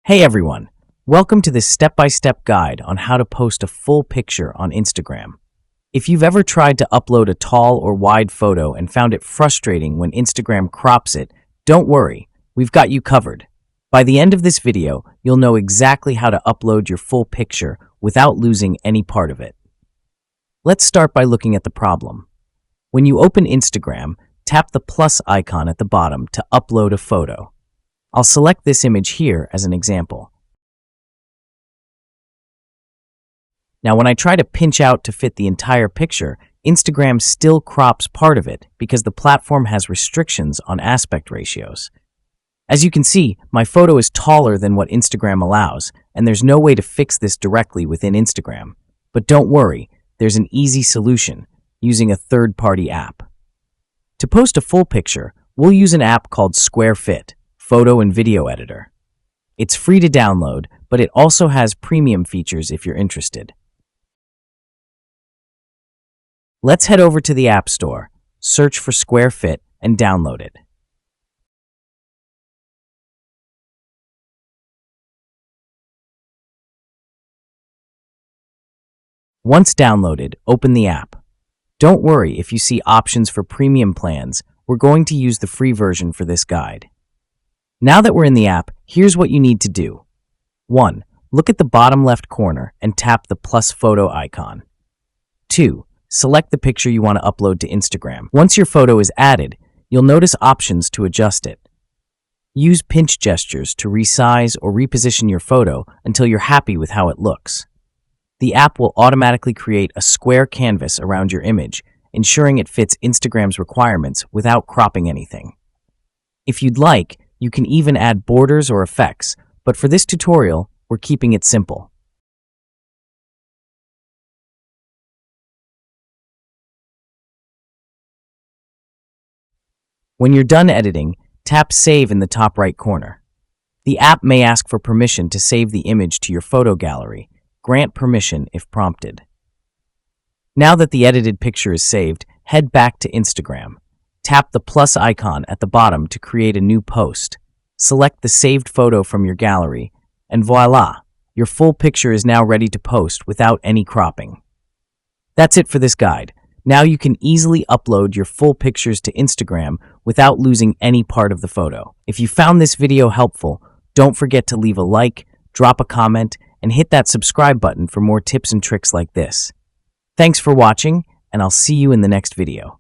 Hey everyone, welcome to this step-by-step guide on how to post a full picture on Instagram. If you've ever tried to upload a tall or wide photo and found it frustrating when Instagram crops it, don't worry, we've got you covered. By the end of this video, you'll know exactly how to upload your full picture without losing any part of it. Let's start by looking at the problem. When you open Instagram, tap the plus icon at the bottom to upload a photo. I'll select this image here as an example. Now, when I try to pinch out to fit the entire picture, Instagram still crops part of it because the platform has restrictions on aspect ratios. As you can see, my photo is taller than what Instagram allows, and there's no way to fix this directly within Instagram. But don't worry, there's an easy solution, using a third-party app. To post a full picture, we'll use an app called SquareFit, photo and video editor. It's free to download, but it also has premium features if you're interested. Let's head over to the App Store, search for SquareFit, and download it. Once downloaded, open the app. Don't worry if you see options for premium plans, we're going to use the free version for this guide. Now that we're in the app, here's what you need to do. 1. Look at the bottom left corner and tap the plus photo icon. 2. Select the picture you want to upload to Instagram. Once your photo is added, you'll notice options to adjust it. Use pinch gestures to resize or reposition your photo until you're happy with how it looks. The app will automatically create a square canvas around your image, ensuring it fits Instagram's requirements without cropping anything. If you'd like, you can even add borders or effects, but for this tutorial, we're keeping it simple. When you're done editing, tap Save in the top right corner. The app may ask for permission to save the image to your photo gallery. Grant permission if prompted. Now that the edited picture is saved, head back to Instagram. Tap the plus icon at the bottom to create a new post. Select the saved photo from your gallery, and voila! Your full picture is now ready to post without any cropping. That's it for this guide. Now you can easily upload your full pictures to Instagram without losing any part of the photo. If you found this video helpful, don't forget to leave a like, drop a comment, and hit that subscribe button for more tips and tricks like this. Thanks for watching, and I'll see you in the next video.